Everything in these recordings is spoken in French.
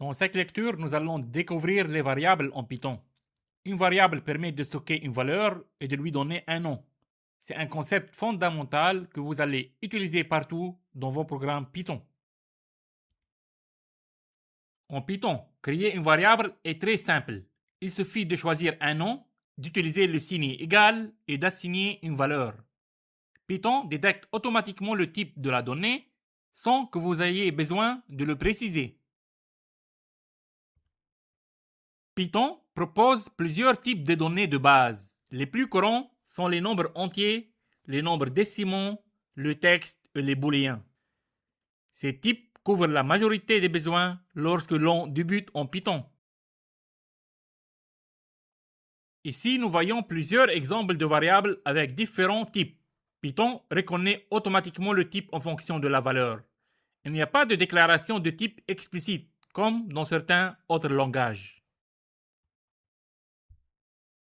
Dans cette lecture, nous allons découvrir les variables en Python. Une variable permet de stocker une valeur et de lui donner un nom. C'est un concept fondamental que vous allez utiliser partout dans vos programmes Python. En Python, créer une variable est très simple. Il suffit de choisir un nom, d'utiliser le signe égal et d'assigner une valeur. Python détecte automatiquement le type de la donnée sans que vous ayez besoin de le préciser. Python propose plusieurs types de données de base. Les plus courants sont les nombres entiers, les nombres décimaux, le texte et les booléens. Ces types couvrent la majorité des besoins lorsque l'on débute en Python. Ici, nous voyons plusieurs exemples de variables avec différents types. Python reconnaît automatiquement le type en fonction de la valeur. Il n'y a pas de déclaration de type explicite, comme dans certains autres langages.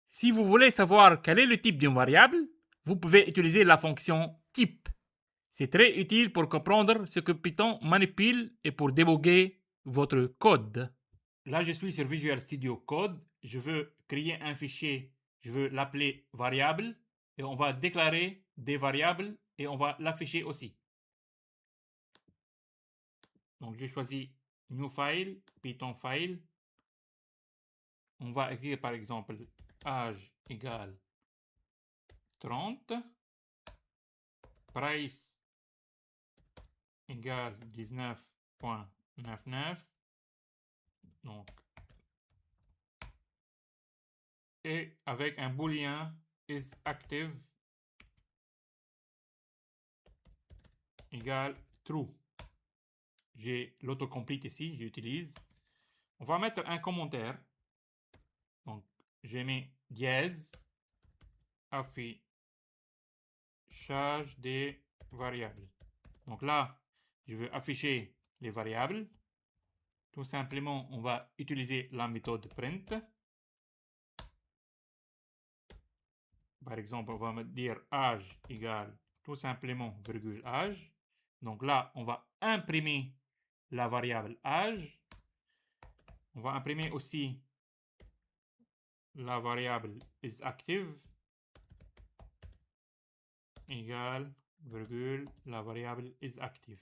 Si vous voulez savoir quel est le type d'une variable, vous pouvez utiliser la fonction type. C'est très utile pour comprendre ce que Python manipule et pour débugger votre code. Là, je suis sur Visual Studio Code. Je veux créer un fichier. Je veux l'appeler variable. Et on va déclarer des variables et on va l'afficher aussi. Donc, j'ai choisi New File, Python File. On va écrire par exemple âge égale 30. Price égale 19.99. Donc, et avec un booléen is active égale true. J'ai l'autocomplete ici, j'utilise. On va mettre un commentaire. Donc, je mets dièse affichage des variables. Donc là, je veux afficher les variables. Tout simplement, on va utiliser la méthode print. Par exemple, on va me dire âge égale tout simplement virgule âge. Donc là, on va imprimer la variable âge. On va imprimer aussi la variable isActive égale virgule la variable isActive.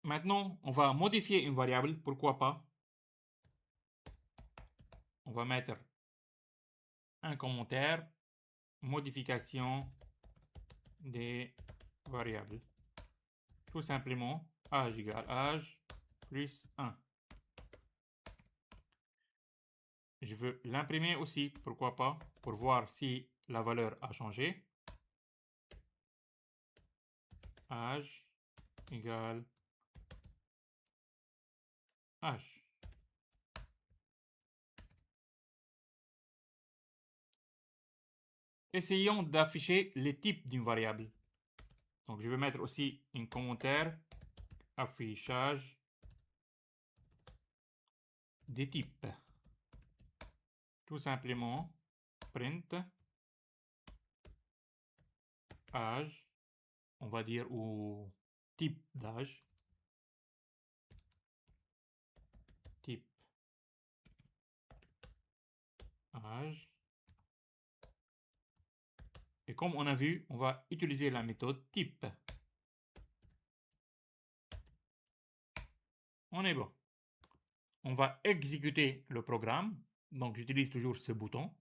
Maintenant, on va modifier une variable, pourquoi pas. On va mettre un commentaire, modification des variables. Tout simplement, âge égale âge plus 1. Je veux l'imprimer aussi, pourquoi pas, pour voir si la valeur a changé. Âge égale âge. Essayons d'afficher les types d'une variable. Donc, je vais mettre aussi un commentaire, affichage des types. Tout simplement, print âge, on va dire au type d'âge, type âge. Et comme on a vu, on va utiliser la méthode type. On est bon. On va exécuter le programme. Donc, j'utilise toujours ce bouton.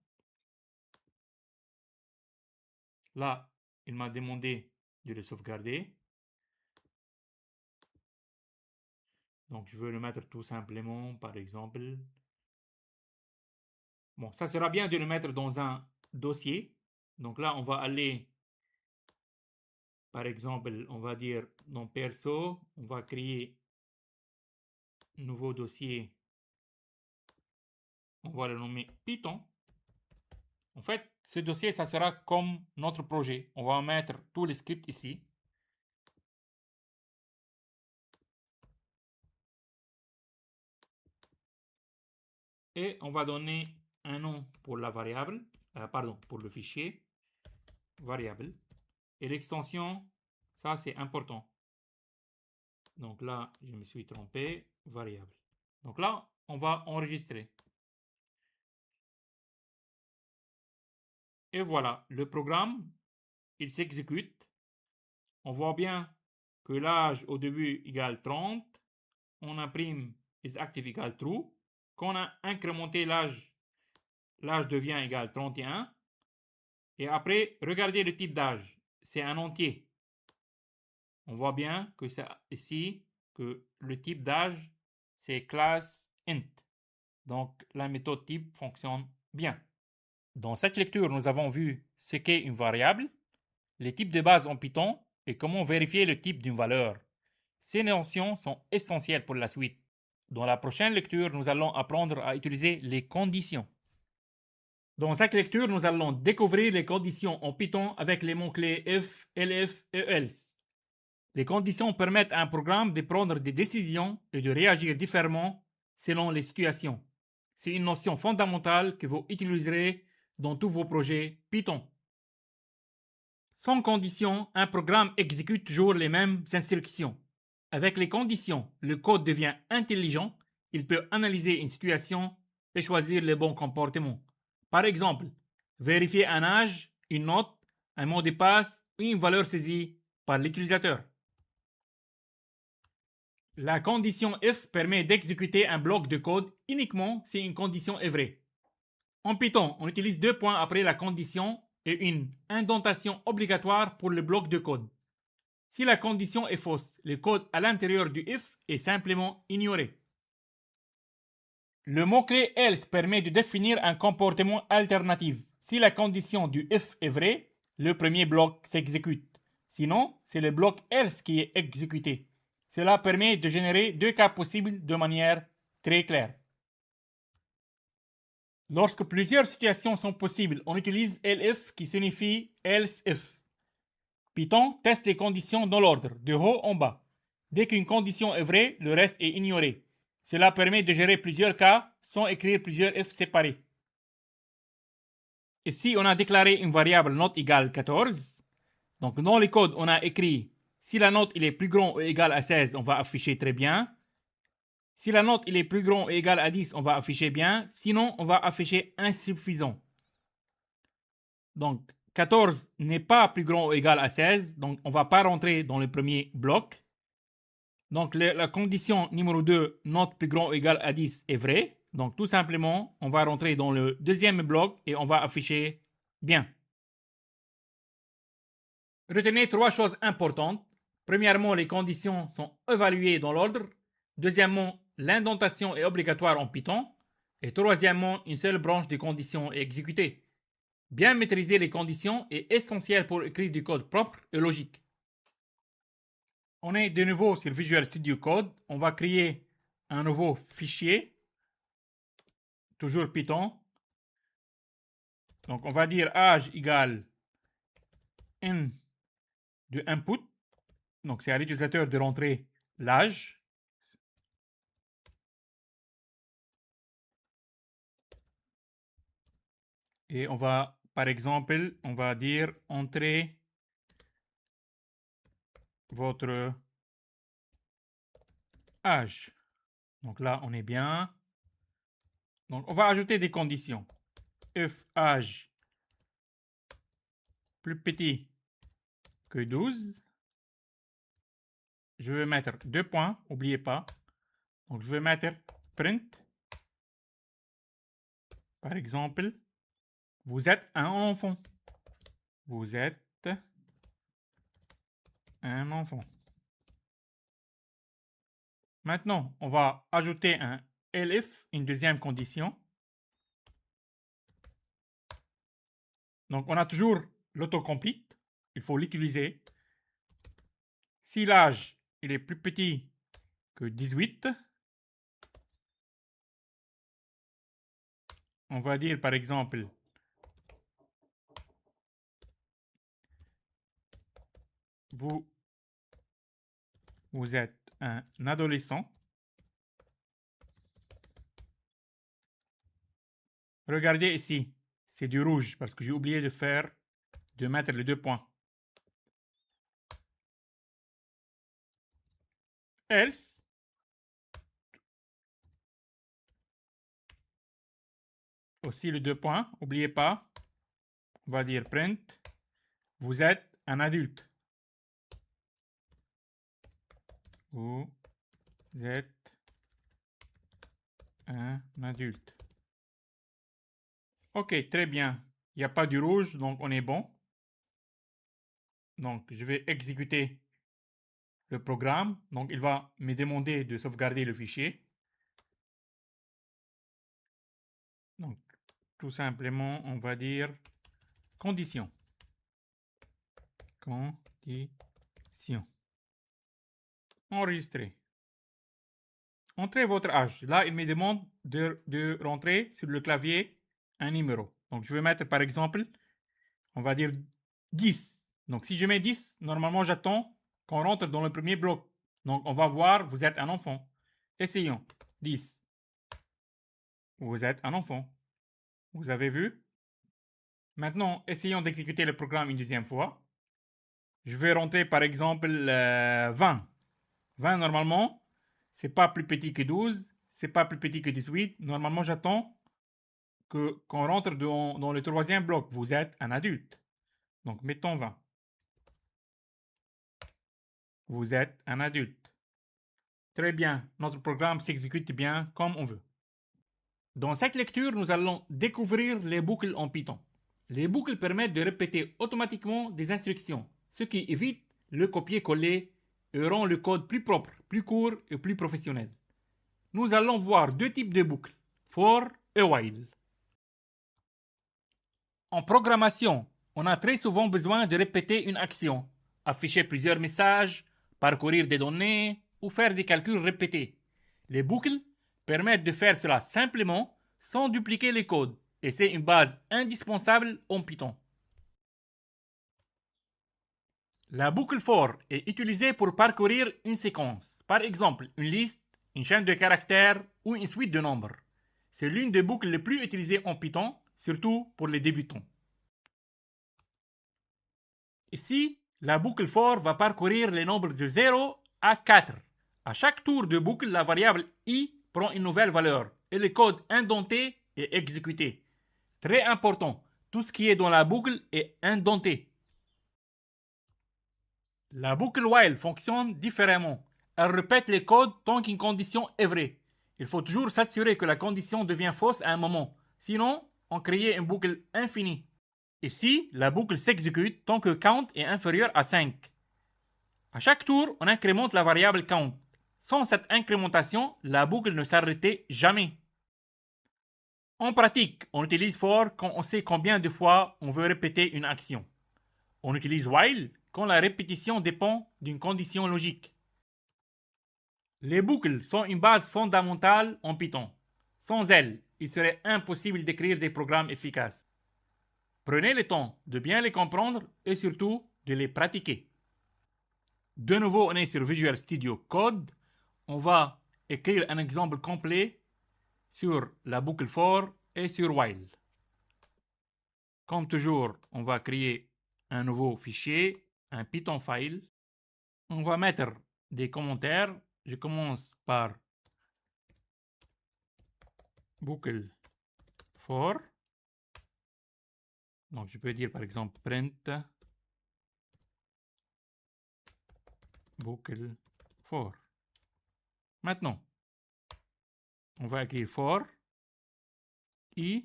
Là, il m'a demandé de le sauvegarder. Donc, je veux le mettre tout simplement, par exemple. Bon, ça sera bien de le mettre dans un dossier. Donc là, on va aller, par exemple, on va dire dans perso, on va créer un nouveau dossier. On va le nommer Python. En fait, ce dossier, ça sera comme notre projet. On va mettre tous les scripts ici. Et on va donner un nom pour la variable, pour le fichier, variable. Et l'extension, Ça, c'est important. Donc là, je me suis trompé, variable. Donc là, on va enregistrer. Et voilà, le programme, il s'exécute. On voit bien que l'âge au début égale 30. On imprime is active égale true. Quand on a incrémenté l'âge, l'âge devient égal 31. Et après, regardez le type d'âge. C'est un entier. On voit bien que c'est ici que le type d'âge, c'est class int. Donc, la méthode type fonctionne bien. Dans cette lecture, nous avons vu ce qu'est une variable, les types de base en Python et comment vérifier le type d'une valeur. Ces notions sont essentielles pour la suite. Dans la prochaine lecture, nous allons apprendre à utiliser les conditions. Dans cette lecture, nous allons découvrir les conditions en Python avec les mots-clés if, elif et else. Les conditions permettent à un programme de prendre des décisions et de réagir différemment selon les situations. C'est une notion fondamentale que vous utiliserez dans tous vos projets Python. Sans condition, un programme exécute toujours les mêmes instructions. Avec les conditions, le code devient intelligent, il peut analyser une situation et choisir le bon comportement. Par exemple, vérifier un âge, une note, un mot de passe ou une valeur saisie par l'utilisateur. La condition if permet d'exécuter un bloc de code uniquement si une condition est vraie. En Python, on utilise 2 points après la condition et une indentation obligatoire pour le bloc de code. Si la condition est fausse, le code à l'intérieur du if est simplement ignoré. Le mot-clé else permet de définir un comportement alternatif. Si la condition du if est vraie, le premier bloc s'exécute. Sinon, c'est le bloc else qui est exécuté. Cela permet de générer 2 cas possibles de manière très claire. Lorsque plusieurs situations sont possibles, on utilise elif qui signifie else if. Python teste les conditions dans l'ordre, de haut en bas. Dès qu'une condition est vraie, le reste est ignoré. Cela permet de gérer plusieurs cas sans écrire plusieurs if séparés. Ici, on a déclaré une variable note égale 14. Donc, dans le code, on a écrit si la note est plus grande ou égale à 16, on va afficher très bien. Si la note est plus grande ou égale à 10, on va afficher bien. Sinon, on va afficher insuffisant. Donc, 14 n'est pas plus grand ou égal à 16, donc on ne va pas rentrer dans le premier bloc. Donc, la condition numéro 2, note plus grand ou égal à 10, est vraie. Donc, tout simplement, on va rentrer dans le deuxième bloc et on va afficher bien. Retenez 3 choses importantes. Premièrement, les conditions sont évaluées dans l'ordre. Deuxièmement, l'indentation est obligatoire en Python. Et troisièmement, une seule branche de conditions est exécutée. Bien maîtriser les conditions est essentiel pour écrire du code propre et logique. On est de nouveau sur Visual Studio Code. On va créer un nouveau fichier. Toujours Python. Donc on va dire âge égale n de input. Donc c'est à l'utilisateur de rentrer l'âge. Et on va, par exemple, on va dire entrez votre âge. Donc là, on est bien. Donc on va ajouter des conditions. If âge plus petit que 12, je vais mettre 2 points, n'oubliez pas. Donc je vais mettre print. Par exemple, vous êtes un enfant. Vous êtes un enfant. Maintenant, on va ajouter un elif, une deuxième condition. Donc, on a toujours l'autocomplete. Il faut l'utiliser. Si l'âge est plus petit que 18, on va dire par exemple vous êtes un adolescent. Regardez ici, c'est du rouge parce que j'ai oublié de mettre les 2 points. else. Aussi le deux points, n'oubliez pas. On va dire print. Vous êtes un adulte. Vous êtes un adulte. Ok, très bien. Il n'y a pas du rouge, donc on est bon. Donc, je vais exécuter le programme. Donc, il va me demander de sauvegarder le fichier. Donc, tout simplement, on va dire condition. Condition. Enregistrer. Entrez votre âge. Là, il me demande de rentrer sur le clavier un numéro. Donc, je vais mettre par exemple, on va dire 10. Donc, si je mets 10, normalement, j'attends qu'on rentre dans le premier bloc. Donc, on va voir, vous êtes un enfant. Essayons. 10. Vous êtes un enfant. Vous avez vu? Maintenant, essayons d'exécuter le programme une deuxième fois. Je vais rentrer par exemple 20. 20, normalement, c'est pas plus petit que 12, c'est pas plus petit que 18. Normalement, j'attends qu'on rentre dans le troisième bloc. Vous êtes un adulte. Donc, mettons 20. Vous êtes un adulte. Très bien, notre programme s'exécute bien comme on veut. Dans cette lecture, nous allons découvrir les boucles en Python. Les boucles permettent de répéter automatiquement des instructions, ce qui évite le copier-coller et rend le code plus propre, plus court et plus professionnel. Nous allons voir deux types de boucles, for et while. En programmation, on a très souvent besoin de répéter une action, afficher plusieurs messages, parcourir des données ou faire des calculs répétés. Les boucles permettent de faire cela simplement sans dupliquer les codes et c'est une base indispensable en Python. La boucle for est utilisée pour parcourir une séquence, par exemple une liste, une chaîne de caractères ou une suite de nombres. C'est l'une des boucles les plus utilisées en Python, surtout pour les débutants. Ici, la boucle for va parcourir les nombres de 0 à 4. À chaque tour de boucle, la variable i prend une nouvelle valeur et le code indenté est exécuté. Très important, tout ce qui est dans la boucle est indenté. La boucle while fonctionne différemment. Elle répète les codes tant qu'une condition est vraie. Il faut toujours s'assurer que la condition devient fausse à un moment. Sinon, on crée une boucle infinie. Ici, la boucle s'exécute tant que count est inférieur à 5. À chaque tour, on incrémente la variable count. Sans cette incrémentation, la boucle ne s'arrêtait jamais. En pratique, on utilise for quand on sait combien de fois on veut répéter une action. On utilise while quand la répétition dépend d'une condition logique. Les boucles sont une base fondamentale en Python. Sans elles, il serait impossible d'écrire des programmes efficaces. Prenez le temps de bien les comprendre et surtout de les pratiquer. De nouveau, on est sur Visual Studio Code. On va écrire un exemple complet sur la boucle for et sur while. Comme toujours, on va créer un nouveau fichier, un Python file. On va mettre des commentaires. Je commence par boucle for. Donc, je peux dire par exemple print boucle for. Maintenant, on va écrire for i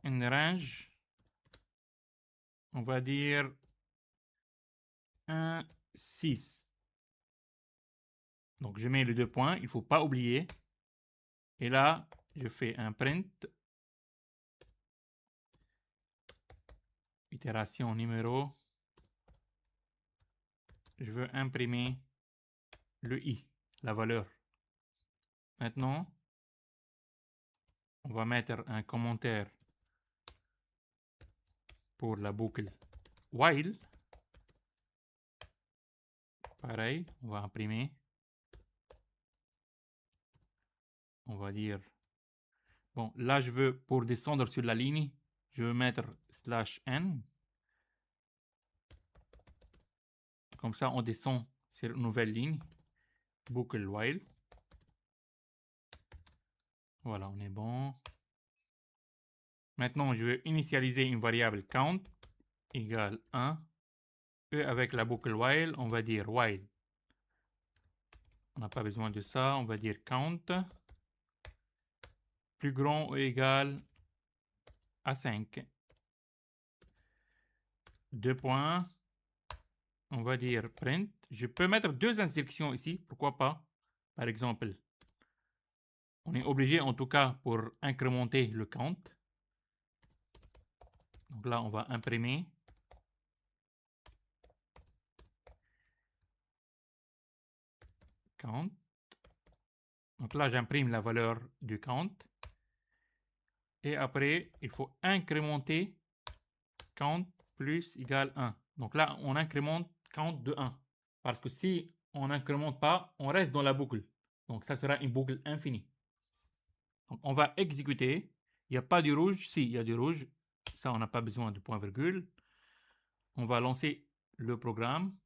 in range. On va dire 1, 6. Donc, je mets les deux points, il ne faut pas oublier. Et là, je fais un print. Itération numéro. Je veux imprimer le i, la valeur. Maintenant, on va mettre un commentaire pour la boucle while. Pareil, on va imprimer. On va dire, bon, là je veux, pour descendre sur la ligne, je veux mettre /n. Comme ça, on descend sur une nouvelle ligne. boucle while. Voilà, on est bon. Maintenant, je vais initialiser une variable count égale 1. Et avec la boucle while, on va dire while. On n'a pas besoin de ça, on va dire count plus grand ou égal à 5. 2 points. On va dire print. Je peux mettre 2 instructions ici, pourquoi pas. Par exemple, on est obligé en tout cas pour incrémenter le count. Donc là, on va imprimer. Count. Donc là, j'imprime la valeur du count. Et après, il faut incrémenter count plus égale 1. Donc là, on incrémente count de 1. Parce que si on n'incrémente pas, on reste dans la boucle. Donc ça sera une boucle infinie. Donc on va exécuter. Il n'y a pas du rouge. Si, il y a du rouge. Ça, on n'a pas besoin de point virgule. On va lancer le programme.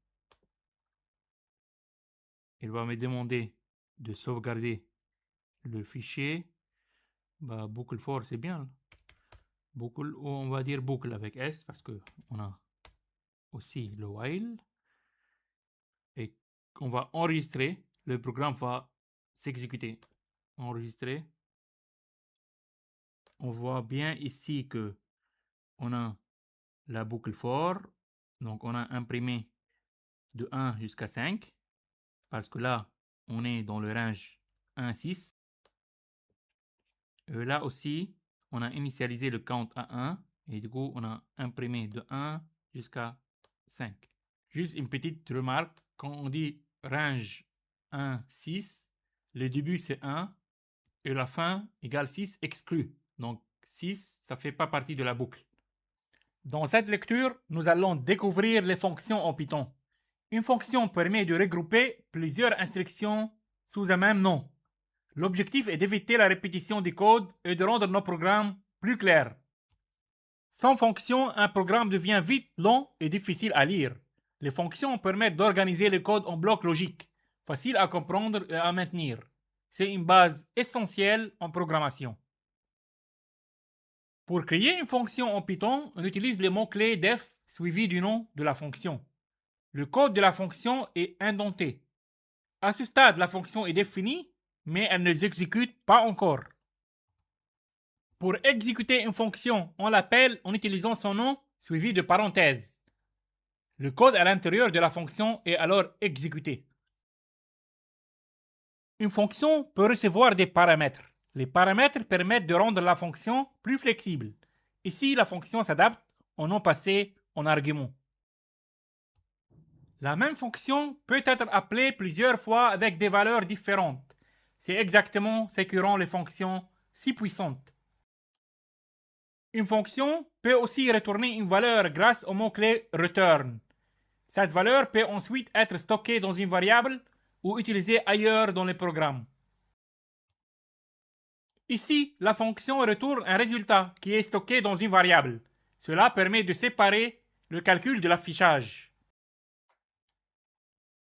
Il va me demander de sauvegarder le fichier. Bah, boucle for, c'est bien. Boucle, ou on va dire boucle avec S parce qu'on a aussi le while. Et on va enregistrer. Le programme va s'exécuter. Enregistrer. On voit bien ici que on a la boucle for. Donc, on a imprimé de 1 jusqu'à 5. Parce que là, on est dans le range 1, 6. Là aussi, on a initialisé le count à 1. Et du coup, on a imprimé de 1 jusqu'à 5. Juste une petite remarque. Quand on dit range 1, 6, le début c'est 1 et la fin égale 6 exclu. Donc 6, ça ne fait pas partie de la boucle. Dans cette lecture, nous allons découvrir les fonctions en Python. Une fonction permet de regrouper plusieurs instructions sous un même nom. L'objectif est d'éviter la répétition du code et de rendre nos programmes plus clairs. Sans fonction, un programme devient vite long et difficile à lire. Les fonctions permettent d'organiser le code en blocs logiques, faciles à comprendre et à maintenir. C'est une base essentielle en programmation. Pour créer une fonction en Python, on utilise les mots-clés def suivi du nom de la fonction. Le code de la fonction est indenté. À ce stade, la fonction est définie, mais elle ne s'exécute pas encore. Pour exécuter une fonction, on l'appelle en utilisant son nom suivi de parenthèses. Le code à l'intérieur de la fonction est alors exécuté. Une fonction peut recevoir des paramètres. Les paramètres permettent de rendre la fonction plus flexible. Ici, la fonction s'adapte au nom passé en argument. La même fonction peut être appelée plusieurs fois avec des valeurs différentes. C'est exactement ce que rend les fonctions si puissantes. Une fonction peut aussi retourner une valeur grâce au mot-clé return. Cette valeur peut ensuite être stockée dans une variable ou utilisée ailleurs dans le programme. Ici, la fonction retourne un résultat qui est stocké dans une variable. Cela permet de séparer le calcul de l'affichage.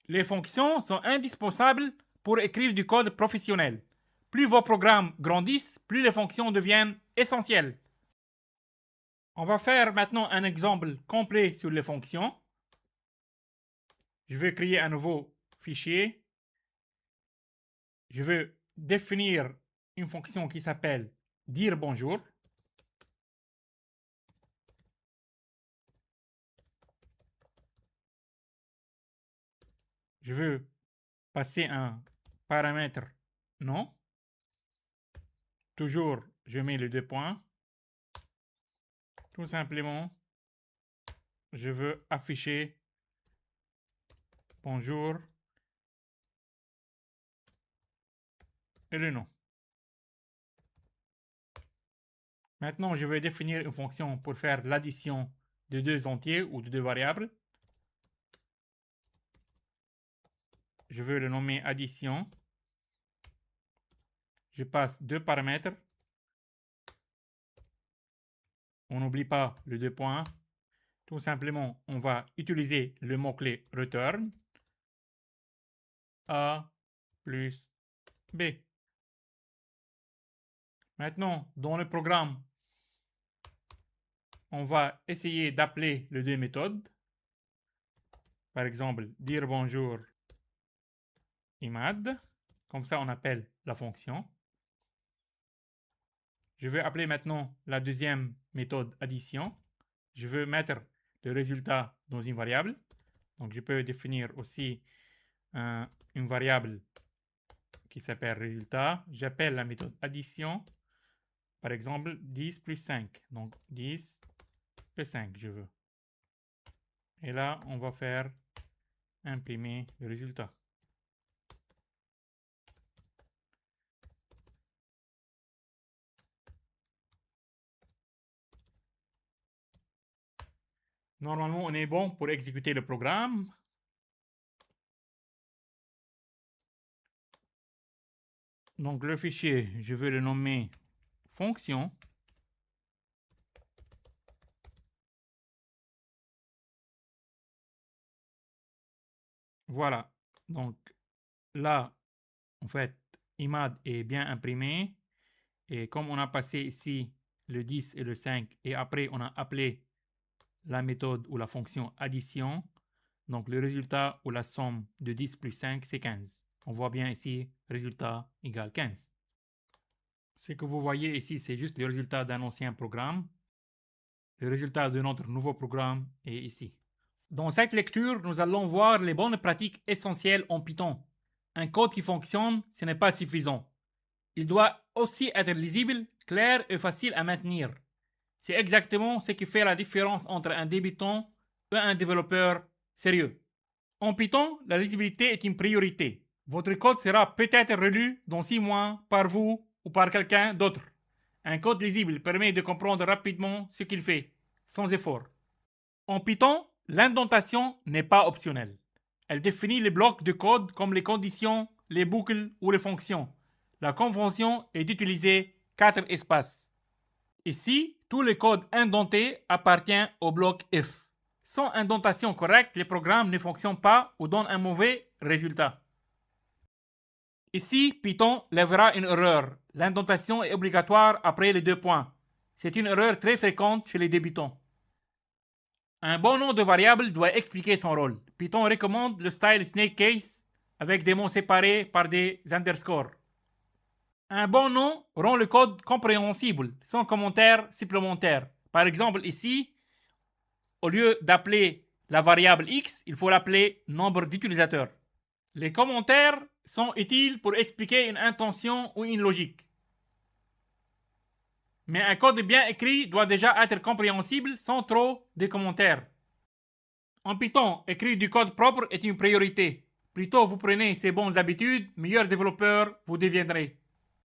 Les fonctions sont indispensables pour écrire du code professionnel. Plus vos programmes grandissent, plus les fonctions deviennent essentielles. On va faire maintenant un exemple complet sur les fonctions. Je vais créer un nouveau fichier. Je veux définir une fonction qui s'appelle dire bonjour. Je veux passer un paramètre nom. Toujours, je mets les 2 points. Tout simplement, je veux afficher bonjour et le nom. Maintenant, je vais définir une fonction pour faire l'addition de 2 entiers ou de 2 variables. Je veux le nommer addition. Je passe 2 paramètres. On n'oublie pas le 2 points. Tout simplement, on va utiliser le mot-clé return. A plus B. Maintenant, dans le programme, on va essayer d'appeler les deux méthodes. Par exemple, dire bonjour imad. Comme ça, on appelle la fonction. Je vais appeler maintenant la deuxième méthode addition. Je veux mettre le résultat dans une variable. Donc, je peux définir aussi une variable qui s'appelle résultat. J'appelle la méthode addition. Par exemple, 10 plus 5. Donc, 10 plus 5, je veux. Et là, on va faire imprimer le résultat. Normalement, on est bon pour exécuter le programme. Donc, le fichier, je vais le nommer fonction. Voilà. Donc, là, en fait, imad est bien imprimé. Et comme on a passé ici le 10 et le 5, et après, on a appelé la méthode ou la fonction addition, donc le résultat ou la somme de 10 plus 5, c'est 15. On voit bien ici, résultat égale 15. Ce que vous voyez ici, c'est juste le résultat d'un ancien programme. Le résultat de notre nouveau programme est ici. Dans cette lecture, nous allons voir les bonnes pratiques essentielles en Python. Un code qui fonctionne, ce n'est pas suffisant. Il doit aussi être lisible, clair et facile à maintenir. C'est exactement ce qui fait la différence entre un débutant et un développeur sérieux. En Python, la lisibilité est une priorité. Votre code sera peut-être relu dans 6 mois par vous ou par quelqu'un d'autre. Un code lisible permet de comprendre rapidement ce qu'il fait, sans effort. En Python, l'indentation n'est pas optionnelle. Elle définit les blocs de code comme les conditions, les boucles ou les fonctions. La convention est d'utiliser 4 espaces. Ici, tout le code indenté appartient au bloc if. Sans indentation correcte, les programmes ne fonctionnent pas ou donnent un mauvais résultat. Ici, Python lèvera une erreur. L'indentation est obligatoire après les 2 points. C'est une erreur très fréquente chez les débutants. Un bon nom de variable doit expliquer son rôle. Python recommande le style snake case avec des mots séparés par des underscores. Un bon nom rend le code compréhensible, sans commentaires supplémentaires. Par exemple, ici, au lieu d'appeler la variable x, il faut l'appeler nombre d'utilisateurs. Les commentaires sont utiles pour expliquer une intention ou une logique. Mais un code bien écrit doit déjà être compréhensible sans trop de commentaires. En Python, écrire du code propre est une priorité. Plus tôt vous prenez ces bonnes habitudes, meilleur développeur vous deviendrez.